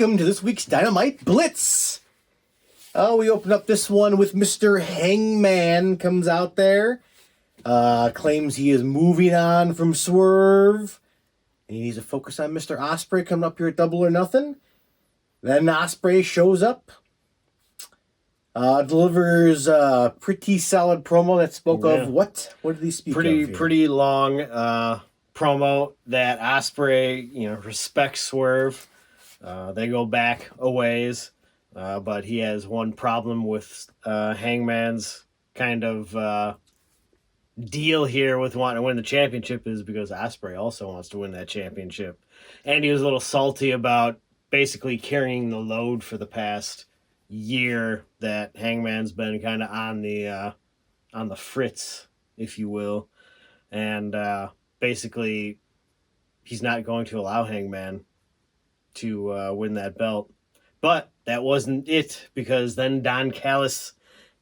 welcome to this week's Dynamite Blitz. We open up this one with Mr. Hangman comes out there, claims he is moving on from Swerve, and he needs to focus on Mr. Ospreay coming up here at Double or Nothing. Then Ospreay shows up, delivers a pretty solid promo that spoke of what? What did he speak of? Pretty long promo that Ospreay, respects Swerve. They go back a ways, but he has one problem with Hangman's kind of deal here with wanting to win the championship is because Ospreay also wants to win that championship. And he was a little salty about basically carrying the load for the past year that Hangman's been kind of on the fritz, if you will. And basically, he's not going to allow Hangman to win that belt. But that wasn't it, because then Don Callis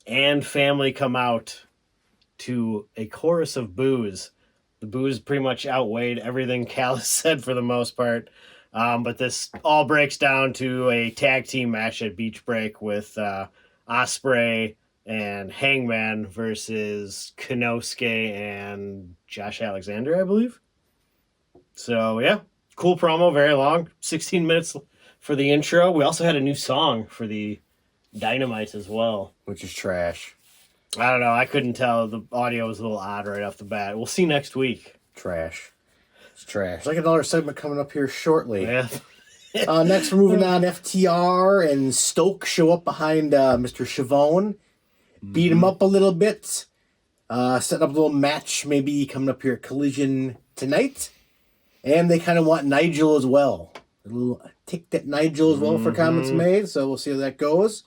and family come out to a chorus of boos. The boos pretty much outweighed everything Callis said for the most part. But this all breaks down to a tag team match at Beach Break with Ospreay and Hangman versus Konosuke and Josh Alexander, I believe. So, yeah, cool promo, very long, 16 minutes for the intro. We also had a new song for the Dynamite as well. Which is trash. I don't know, I couldn't tell. The audio was a little odd right off the bat. We'll see next week. Trash. It's trash. Like another segment coming up here shortly. Yeah. Next, we're moving on. FTR and Stoke show up behind Mr. Chavone. Beat him up a little bit. Setting up a little match, maybe coming up here at Collision tonight. And they kind of want Nigel as well. A little ticked at Nigel as well for comments made, so we'll see how that goes.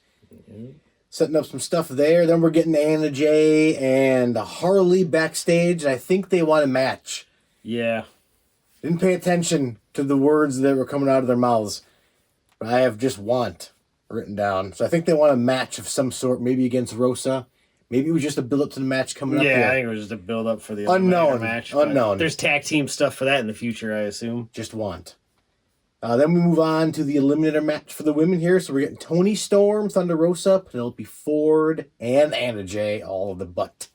Setting up some stuff there. Then we're getting Anna Jay and Harley backstage. I think they want a match. Yeah. Didn't pay attention to the words that were coming out of their mouths. But I have just want written down. So I think they want a match of some sort, maybe against Rosa. Maybe it was just a build-up to the match coming up. Yeah, I think it was just a build-up for the unknown match. Unknown. There's tag team stuff for that in the future, I assume. Just want. Then we move on to the Eliminator match for the women here. So we're getting Toni Storm, Thunder Rosa, Penelope Ford, and Anna Jay, all of the butt.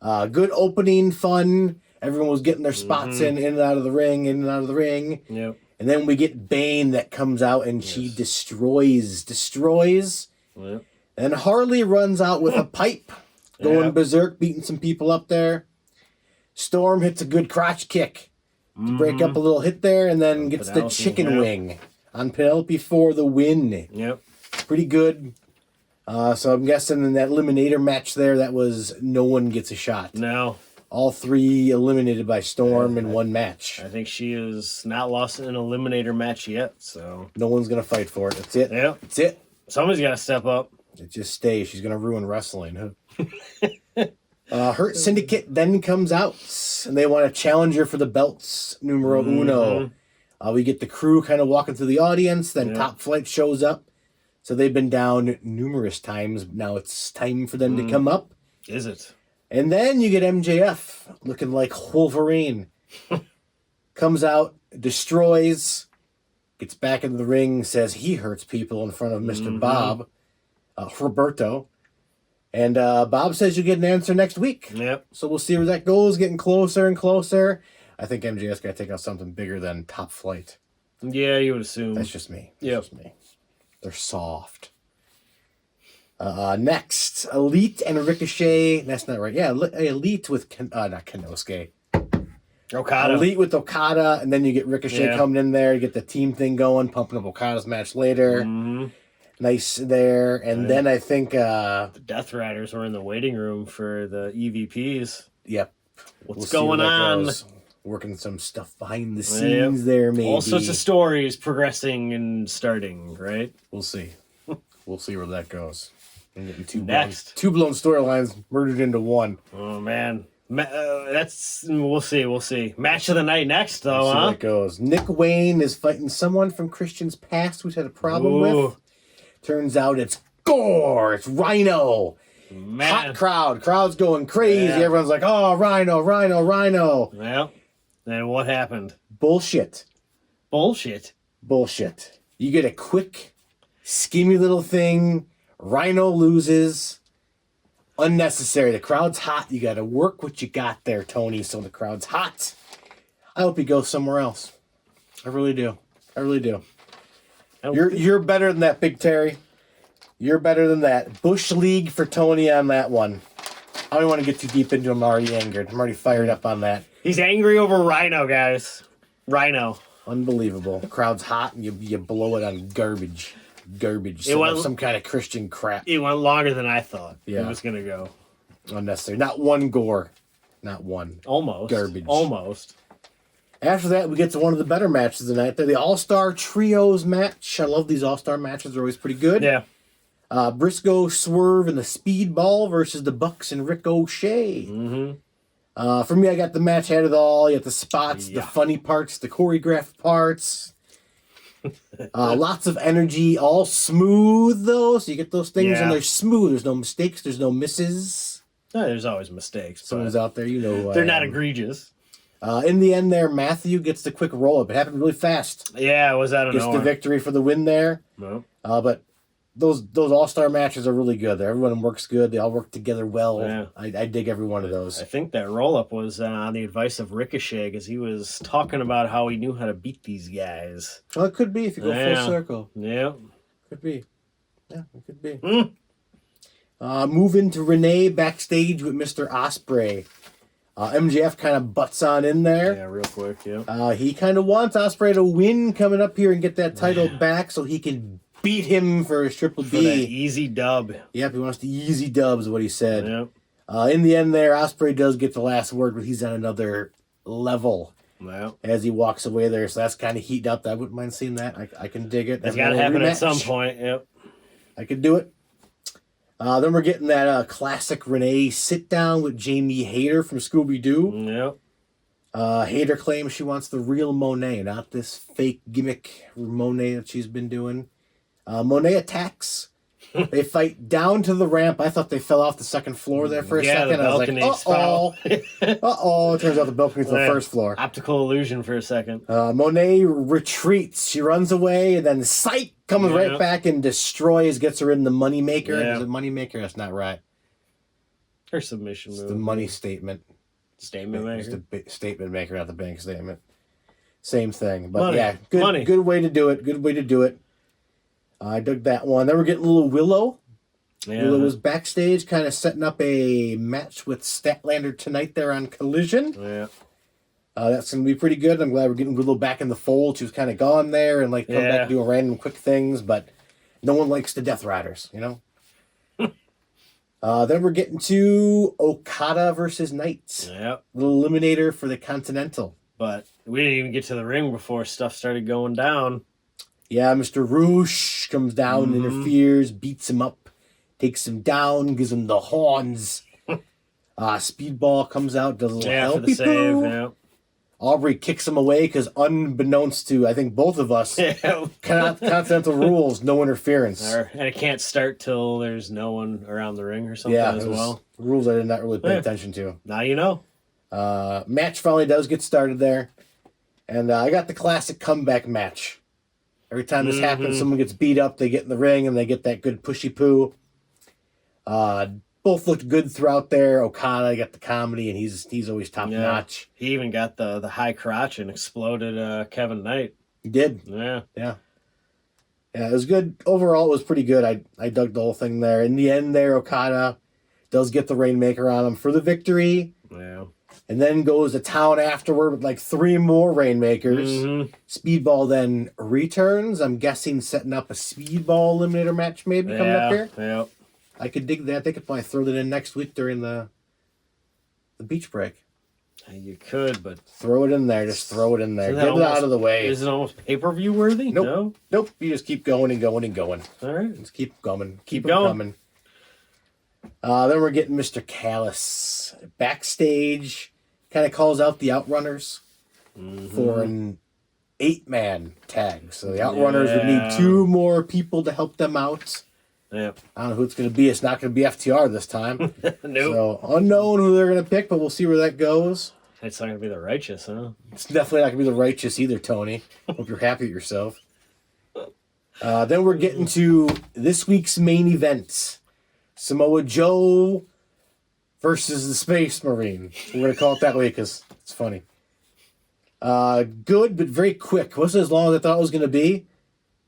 Good opening, fun. Everyone was getting their spots in and out of the ring, Yep. And then we get Bane that comes out and she destroys. Yep. And Harley runs out with a pipe, going berserk, beating some people up there. Storm hits a good crotch kick to break up a little hit there, and then gets the chicken wing on Penelope for the win. Yep. Pretty good. So I'm guessing in that Eliminator match there, that was no one gets a shot. No. All three eliminated by Storm in one match. I think she has not lost an Eliminator match yet, so... No one's going to fight for it. That's it. Yep. That's it. Somebody's got to step up. It just stays. She's going to ruin wrestling. Hurt Syndicate then comes out, and they want a challenger for the belts, numero uno. We get the crew kind of walking through the audience, then Top Flight shows up. So they've been down numerous times. Now it's time for them to come up. Is it? And then you get MJF looking like Wolverine. Comes out, destroys, gets back into the ring, says he hurts people in front of Mr. Bob, Roberto. And Bob says you'll get an answer next week. Yep. So we'll see where that goes, getting closer and closer. I think MJF's got to take out something bigger than Top Flight. Yeah, you would assume. That's just me. Yep. Just me. They're soft. Next, Elite and Ricochet. That's not right. Yeah, Elite with not Konosuke. Okada. Elite with Okada, and then you get Ricochet coming in there. You get the team thing going, pumping up Okada's match later. Nice there. And then I think... the Death Riders were in the waiting room for the EVPs. Yep. What's going on? Goes. Working some stuff behind the scenes there, maybe. All sorts of stories progressing and starting, right? We'll see. We'll see where that goes. Two blown storylines merged into one. Oh man, we'll see. Match of the night next, though, we'll see how it goes. Nick Wayne is fighting someone from Christian's past, which had a problem with. Turns out it's Gore. It's Rhino. Man. Hot crowd. Crowd's going crazy. Yeah. Everyone's like, "Oh, Rhino, Rhino, Rhino." Well, then what happened? Bullshit. Bullshit. You get a quick, schemy little thing. Rhino loses. Unnecessary. The crowd's hot. You got to work what you got there, Tony. So the crowd's hot. I hope he goes somewhere else. I really do. I really do. You're better than that, Big Terry. You're better than that. Bush League for Tony on that one. I don't want to get too deep into him. I'm already angered. I'm already fired up on that. He's angry over Rhino, guys. Rhino. Unbelievable. Crowd's hot and you blow it on garbage. Garbage. Some kind of Christian crap. It went longer than I thought it was going to go. Unnecessary. Not one gore. Not one. Almost. Garbage. Almost. After that, we get to one of the better matches of the night. They're the All-Star Trios match. I love these All-Star matches. They're always pretty good. Yeah. Briscoe, Swerve, and the Speedball versus the Bucks and Ricochet. Mm-hmm. For me, I got the match out of it all. You got the spots, the funny parts, the choreographed parts. Lots of energy, all smooth, though. So you get those things, and they're smooth. There's no mistakes. There's no misses. No, there's always mistakes. Someone's out there, you know. They're not egregious. In the end there, Matthew gets the quick roll-up. It happened really fast. Yeah, it was out of nowhere. Gets the victory for the win there. No. But those All-Star matches are really good. Everyone works good. They all work together well. Yeah. I dig every one of those. I think that roll-up was on the advice of Ricochet because he was talking about how he knew how to beat these guys. Well, it could be if you go full circle. Yeah. Could be. Yeah, it could be. Move into Renee backstage with Mr. Ospreay. MJF kind of butts on in there. Yeah, real quick, yeah. He kind of wants Ospreay to win coming up here and get that title back so he can beat him for his Triple B. For that easy dub. Yep, he wants the easy dubs, what he said. Yep. In the end there, Ospreay does get the last word, but he's on another level as he walks away there. So that's kind of heating up. I wouldn't mind seeing that. I can dig it. It's got to happen at some point, yep. I could do it. Then we're getting that classic Renee sit-down with Jamie Hayter from Scooby-Doo. Yep. Hayter claims she wants the real Monet, not this fake gimmick Monet that she's been doing. Monet attacks. They fight down to the ramp. I thought they fell off the second floor there for a second. I was like, uh-oh. Uh-oh. It turns out the balcony's the first floor. Optical illusion for a second. Monet retreats. She runs away, and then psych comes right back and destroys, gets her in the moneymaker. Yeah. Is it moneymaker? That's not right. Her submission move. It's the money statement. Statement maker. It's the statement maker, not the bank statement. Same thing. But money. Good way to do it. Good way to do it. I dug that one. Then we're getting a little Willow. Yeah. Willow was backstage, kind of setting up a match with Statlander tonight there on Collision. Yeah. That's going to be pretty good. I'm glad we're getting Willow back in the fold. She was kind of gone there and come back doing random quick things, but no one likes the Death Riders, you know? Then we're getting to Okada versus Knight. Yep. Little eliminator for the Continental. But we didn't even get to the ring before stuff started going down. Yeah, Mr. Roosh comes down, interferes, beats him up, takes him down, gives him the horns. Speedball comes out, does a little helpy for the save, yeah. Aubrey kicks him away because unbeknownst to, I think, both of us, Continental rules, no interference. And it can't start till there's no one around the ring or something as well. Rules I did not really pay attention to. Now you know. Match finally does get started there. And I got the classic comeback match. Every time this happens, someone gets beat up, they get in the ring, and they get that good pushy poo. Both looked good throughout there. Okada got the comedy, and he's always top notch. He even got the high crotch and exploded Kevin Knight. He did. Yeah. It was good. Overall, it was pretty good. I dug the whole thing there. In the end there, Okada does get the Rainmaker on him for the victory. Yeah. And then goes to town afterward with 3 more Rainmakers. Speedball then returns. I'm guessing setting up a Speedball eliminator match maybe coming up here. Yeah. I could dig that. They could probably throw that in next week during the beach break. You could, but... Throw it in there. Just throw it in there. Get it out of the way. Is it almost pay-per-view worthy? Nope. Nope. You just keep going and going and going. All right. Just keep going. Keep them coming. Then we're getting Mr. Callis backstage. Kind of calls out the Outrunners for an 8-man tag. So the Outrunners would need 2 more people to help them out. Yeah. I don't know who it's going to be. It's not going to be FTR this time. Nope. So unknown who they're going to pick, but we'll see where that goes. It's not going to be the Righteous, huh? It's definitely not going to be the Righteous either, Tony. Hope you're happy with yourself. Then we're getting to this week's main event. Samoa Joe versus the Space Marine. We're going to call it that way because it's funny. Good, but very quick. Wasn't as long as I thought it was going to be.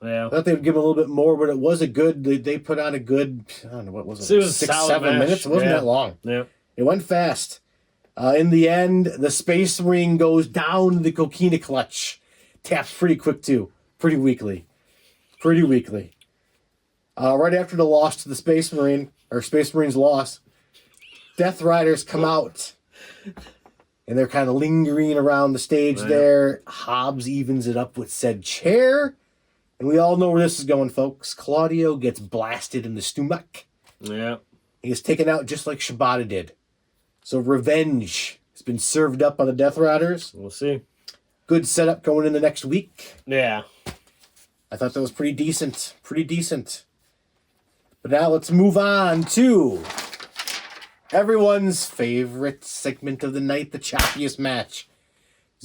Yeah. I thought they would give him a little bit more, but it was a good... They put on a good... I don't know, what was it? So it was 6-7 minutes? It wasn't that long. Yeah. It went fast. In the end, the Space Marine goes down to the coquina clutch. Taps pretty quick, too. Pretty weakly. Right after the loss to the Space Marine, or Space Marine's loss, Death Riders come out. And they're kind of lingering around the stage there. Hobbs evens it up with said chair. And we all know where this is going, folks. Claudio gets blasted in the stomach. Yeah. He is taken out just like Shibata did. So revenge has been served up on the Death Riders. We'll see. Good setup going in the next week. Yeah. I thought that was pretty decent. But now let's move on to everyone's favorite segment of the night, the choppiest match.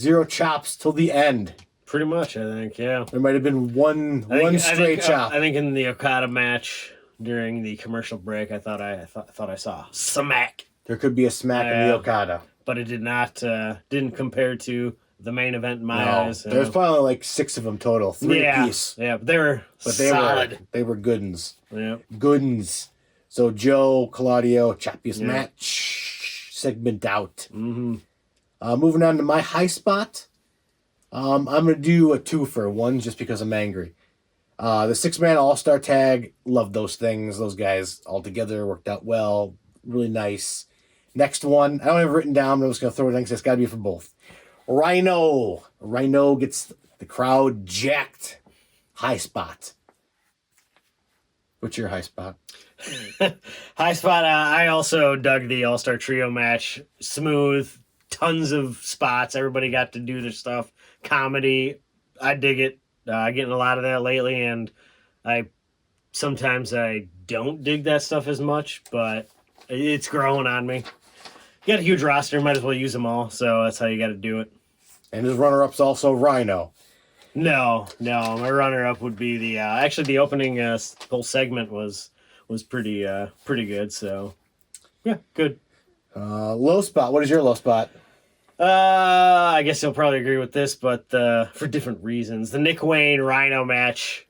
0 chops till the end. Pretty much, I think, yeah. There might have been one straight chop. I think in the Okada match during the commercial break, I thought I saw smack. There could be a smack in the Okada. But it didn't compare to the main event in my eyes. There's probably like 6 of them total. 3 apiece. Yeah, but they were solid. They were good uns. Yeah. Good uns. So Joe, Claudio, choppiest match segment out. Mm-hmm. Moving on to my high spot. I'm going to do a 2-for-1 just because I'm angry. The 6-man all-star tag, love those things. Those guys all together worked out well. Really nice. Next one, I don't have it written down, but I'm just going to throw it in because it's got to be for both. Rhino. Rhino gets the crowd jacked. High spot. What's your high spot? High spot, I also dug the all-star trio match. Smooth, tons of spots. Everybody got to do their stuff. Comedy, I dig it. Getting a lot of that lately, and sometimes I don't dig that stuff as much, but it's growing on me. You got a huge roster, might as well use them all, so that's how you got to do it. And his runner-up's also Rhino. No, my runner-up would be the actually the opening whole segment was pretty good, so yeah, good. Low spot. What is your low spot? I guess you'll probably agree with this, but for different reasons. The Nick Wayne Rhino match,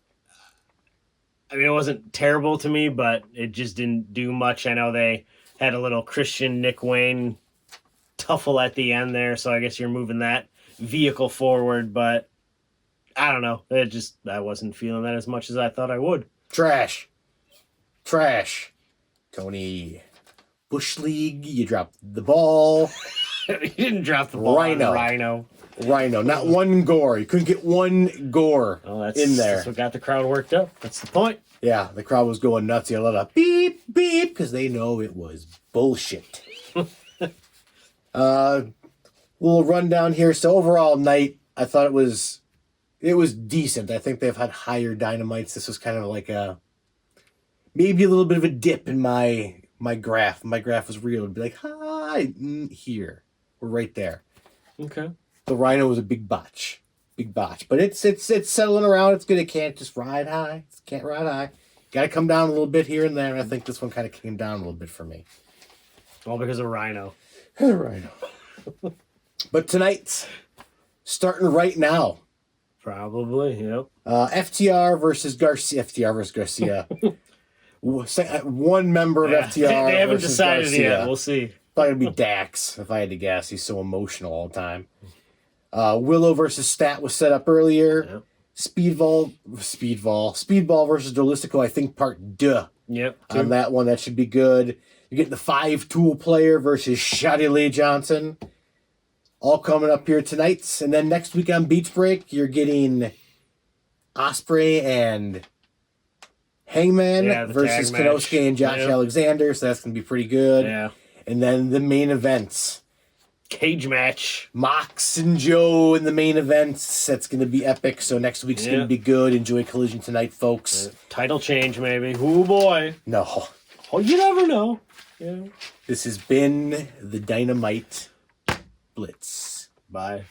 I mean, it wasn't terrible to me, but it just didn't do much. I know they had a little Christian Nick Wayne tuffle at the end there, so I guess you're moving that vehicle forward, but I don't know. I wasn't feeling that as much as I thought I would. Trash. Tony, Bush League, you dropped the ball. You didn't drop the ball. Rhino. Not one gore. You couldn't get one gore in there. That's what got the crowd worked up. That's the point. Yeah, the crowd was going nuts. You had a lot of beep, beep, because they know it was bullshit. Little rundown here. So overall night, I thought it was decent. I think they've had higher Dynamites. This was kind of like maybe a little bit of a dip in my graph. My graph was real. It'd be like, hi, here. We're right there. Okay. The Rhino was a big botch. But it's settling around. It's good. It can't just ride high. It can't ride high. Got to come down a little bit here and there. And I think this one kind of came down a little bit for me. All because of Rhino. Rhino. But tonight's starting right now. Probably, yep. FTR versus Garcia. One member of FTR. They haven't decided Garcia. yet. We'll see. Probably gonna be Dax if I had to guess. He's so emotional all the time. Willow versus Stat was set up earlier. Yep. Speedball versus Dolistico, I think part 2. Yep. On that one, that should be good. You get the 5-tool player versus Shotty Lee Johnson. All coming up here tonight. And then next week on Beach Break, you're getting Ospreay and Hangman versus Kenosuke and Josh Alexander. So that's going to be pretty good. Yeah. And then the main events. Cage match. Mox and Joe in the main events. That's going to be epic. So next week's going to be good. Enjoy Collision tonight, folks. Title change, maybe. Oh, boy. No. Oh, you never know. Yeah. This has been the Dynamite Blitz. Bye.